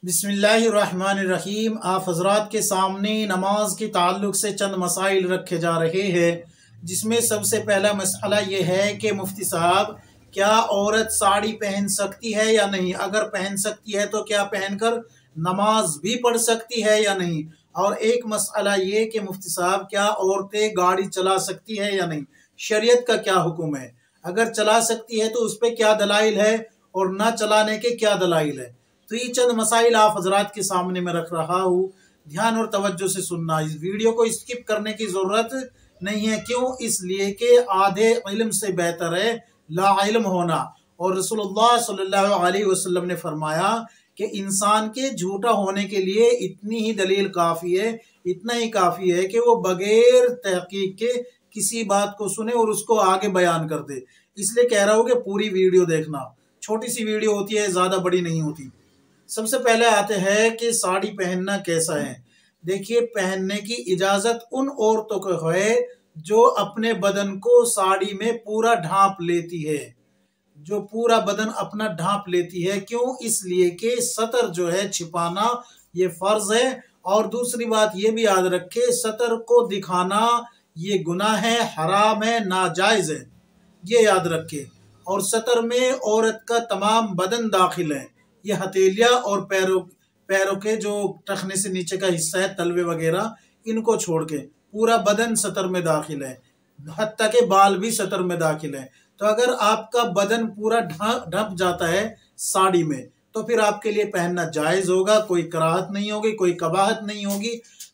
बिस्मिल्लाहिर्रहमानिर्रहीम। आप हजरात के सामने नमाज के ताल्लुक से चंद मसाइल रखे जा रहे हैं, जिसमें सबसे पहला मसला ये है कि मुफ्ती साहब, क्या औरत साड़ी पहन सकती है या नहीं? अगर पहन सकती है तो क्या पहनकर नमाज भी पढ़ सकती है या नहीं? और एक मसला ये कि मुफ्ती साहब, क्या औरतें गाड़ी चला सकती है या नहीं? शरीयत का क्या हुक्म है? अगर चला सकती है तो उस पर क्या दलाइल है और ना चलाने के क्या दलाइल है? तो ये चंद मसाइल आप हजरात के सामने में रख रहा हूँ। ध्यान और तवज्जो से सुनना। इस वीडियो को स्किप करने की ज़रूरत नहीं है। क्यों? इसलिए कि आधे इल्म से बेहतर है ला इल्म होना। और रसूलुल्लाह सल्लल्लाहु अलैहि वसल्लम ने फरमाया कि इंसान के झूठा होने के लिए इतनी ही दलील काफ़ी है, इतना ही काफ़ी है कि वो बगैर तहकीक के किसी बात को सुने और उसको आगे बयान कर दे। इसलिए कह रहा हूँ कि पूरी वीडियो देखना। छोटी सी वीडियो होती है, ज़्यादा बड़ी नहीं होती। सबसे पहले आते हैं कि साड़ी पहनना कैसा है। देखिए, पहनने की इजाजत उन औरतों को है जो अपने बदन को साड़ी में पूरा ढांप लेती है, जो पूरा बदन अपना ढांप लेती है। क्यों? इसलिए कि सतर जो है छिपाना ये फर्ज है। और दूसरी बात ये भी याद रखे, सतर को दिखाना ये गुनाह है, हराम है, नाजायज है, ये याद रखे। और सतर में औरत का तमाम बदन दाखिल है। ये हथेलियां और पैरों के जो टखने से नीचे का हिस्सा है, तलवे वगैरह, इनको छोड़ के पूरा बदन सतर में दाखिल है। हत्ता के बाल भी सतर में दाखिल है। तो अगर आपका बदन पूरा ढक जाता है साड़ी में, तो फिर आपके लिए पहनना जायज होगा, कोई कराहत नहीं होगी, कोई कबाहत नहीं होगी।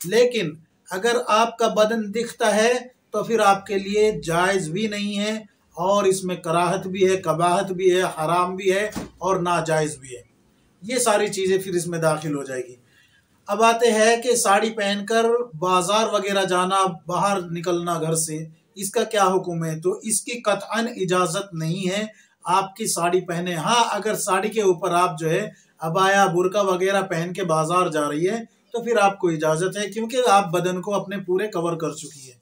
लेकिन अगर आपका बदन दिखता है तो फिर आपके लिए जायज भी नहीं है, और इसमें कराहत भी है, कबाहत भी है, हराम भी है और नाजायज भी है। ये सारी चीज़ें फिर इसमें दाखिल हो जाएगी। अब आते हैं कि साड़ी पहनकर बाजार वगैरह जाना, बाहर निकलना घर से, इसका क्या हुक्म है? तो इसकी कतअन इजाज़त नहीं है आपकी साड़ी पहने। हाँ, अगर साड़ी के ऊपर आप जो है अबाया बुर्का वगैरह पहन के बाजार जा रही है तो फिर आपको इजाज़त है, क्योंकि आप बदन को अपने पूरे कवर कर चुकी है,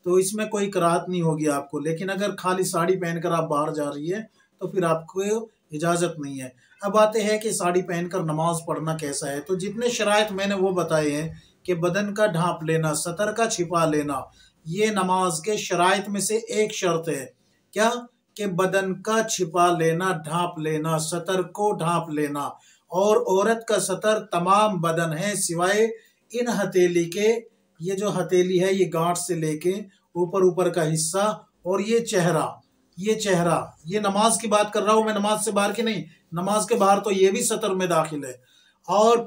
तो इसमें कोई कराहत नहीं होगी आपको। लेकिन अगर खाली साड़ी पहनकर आप बाहर जा रही है तो फिर आपको इजाज़त नहीं है। अब आते हैं कि साड़ी पहनकर नमाज पढ़ना कैसा है। तो जितने शराइत मैंने वो बताए हैं कि बदन का ढांप लेना, सतर का छिपा लेना, ये नमाज के शराइत में से एक शर्त है। क्या? कि बदन का छिपा लेना, ढांप लेना, सतर को ढांप लेना। और औरत का सतर तमाम बदन है सिवाय इन हथेली के। ये जो हथेली है, ये गांठ से लेके ऊपर ऊपर का हिस्सा, और ये चेहरा, ये नमाज की बात कर रहा हूं मैं, नमाज से बाहर की नहीं। नमाज के बाहर तो ये भी सतर में दाखिल है। और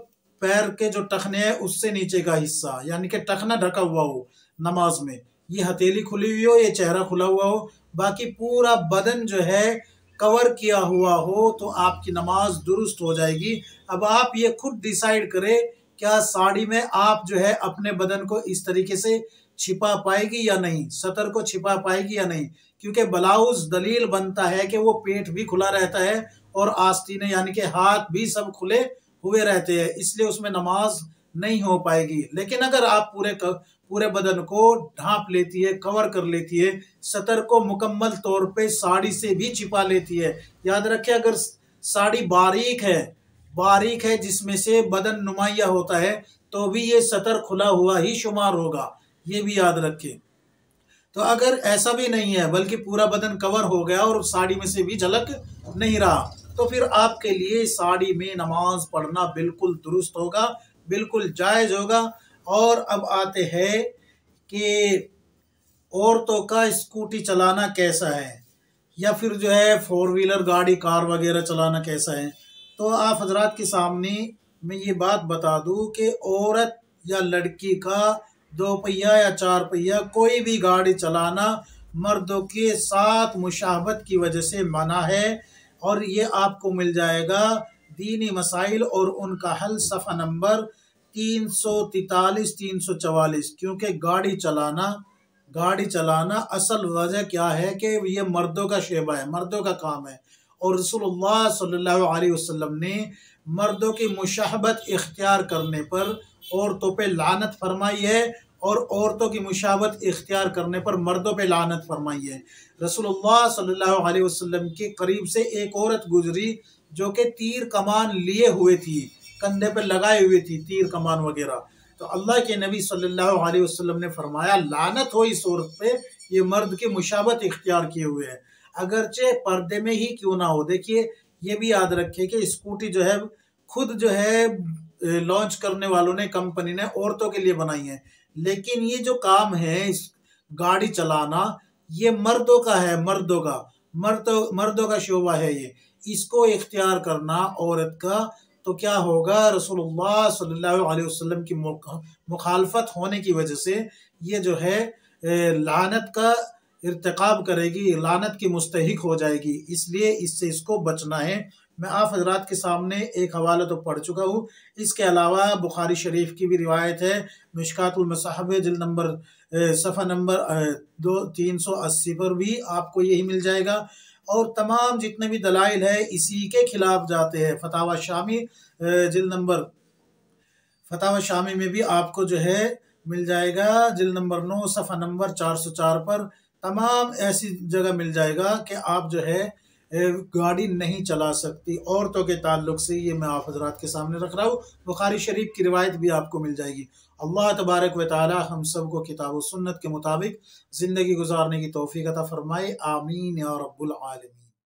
पैर के जो टखने हैं उससे नीचे का हिस्सा, यानी कि टखना ढका हुआ हो नमाज में, ये हथेली खुली हुई हो, ये चेहरा खुला हुआ हो, बाकी पूरा बदन जो है कवर किया हुआ हो, तो आपकी नमाज दुरुस्त हो जाएगी। अब आप ये खुद डिसाइड करें, क्या साड़ी में आप जो है अपने बदन को इस तरीके से छिपा पाएगी या नहीं, सतर को छिपा पाएगी या नहीं। क्योंकि ब्लाउज दलील बनता है कि वो पेट भी खुला रहता है और आस्तीने यानी कि हाथ भी सब खुले हुए रहते हैं, इसलिए उसमें नमाज नहीं हो पाएगी। लेकिन अगर आप पूरे बदन को ढांप लेती है, कवर कर लेती है, सतर को मुकम्मल तौर पे साड़ी से भी छिपा लेती है। याद रखें, अगर साड़ी बारीक है जिसमें से बदन नुमाया होता है, तो भी ये सतर खुला हुआ ही शुमार होगा, ये भी याद रखें। तो अगर ऐसा भी नहीं है बल्कि पूरा बदन कवर हो गया और साड़ी में से भी झलक नहीं रहा, तो फिर आपके लिए साड़ी में नमाज पढ़ना बिल्कुल दुरुस्त होगा, बिल्कुल जायज होगा। और अब आते हैं कि औरतों का स्कूटी चलाना कैसा है, या फिर जो है फोर व्हीलर गाड़ी, कार वगैरह चलाना कैसा है। तो आप हजरात के सामने मैं ये बात बता दूं कि औरत या लड़की का दो पहिया या चार पहिया कोई भी गाड़ी चलाना मर्दों के साथ मुशाहबत की वजह से मना है। और ये आपको मिल जाएगा दीनी मसाइल और उनका हल, सफ़ा नंबर 343 344। क्योंकि गाड़ी चलाना असल वजह क्या है कि ये मर्दों का शेबा है, मर्दों का काम है। और रसूलुल्लाह सल्लल्लाहु अलैहि वसल्लम ने मर्दों की मुशाहबत इख्तियार करने पर औरतों पे लानत फरमाई है, और औरतों की मुशाहबत इख्तियार करने पर मर्दों पे लानत फरमाई है। रसूलुल्लाह सल्लल्लाहु अलैहि वसल्लम के करीब से एक औरत गुजरी जो कि तीर कमान लिए हुए थी, कंधे पे लगाई हुई थी, तीर कमान वगैरह। तो अल्लाह के नबी सल्लल्लाहु अलैहि वसल्लम ने फरमाया, लानत हो इस औरत पे, ये मर्द की मुशाबत इख्तियार किए हुए है, अगरचे पर्दे में ही क्यों ना हो। देखिए, ये भी याद रखिए कि स्कूटी जो है खुद जो है लॉन्च करने वालों ने, कंपनी ने औरतों के लिए बनाई है, लेकिन ये जो काम है इस गाड़ी चलाना, ये मर्दों का है, मर्दों का शोबा है ये, इसको इख्तियार करना औरत का, तो क्या होगा, रसूलुल्लाह सल्लल्लाहु अलैहि वसल्लम की मुखालफत होने की वजह से ये जो है लानत का इर्तिकाब करेगी, लानत की मुस्तहिक हो जाएगी, इसलिए इससे इसको बचना है। मैं आप हजरात के सामने एक हवाला तो पढ़ चुका हूँ, इसके अलावा बुखारी शरीफ की भी रिवायत है, मिशकातुल मसाहब जिल्द नंबर सफ़ा नंबर 380 पर भी आपको यही मिल जाएगा। और तमाम जितने भी दलाइल है इसी के खिलाफ जाते हैं। जिल्द नंबर फतावा शामी में भी आपको जो है मिल जाएगा, जिल्द नंबर 9 सफ़ा नंबर 404 पर तमाम ऐसी जगह मिल जाएगा कि आप जो है गाड़ी नहीं चला सकती। औरतों के ताल्लुक से ये मैं आप हजरात के सामने रख रहा हूँ, बुखारी शरीफ की रिवायत भी आपको मिल जाएगी। अल्लाह तबारक व तआला हम सब को किताब व सुन्नत के मुताबिक ज़िंदगी गुजारने की तौफीक अता फरमाए। आमीन या रब्बुल आलमीन।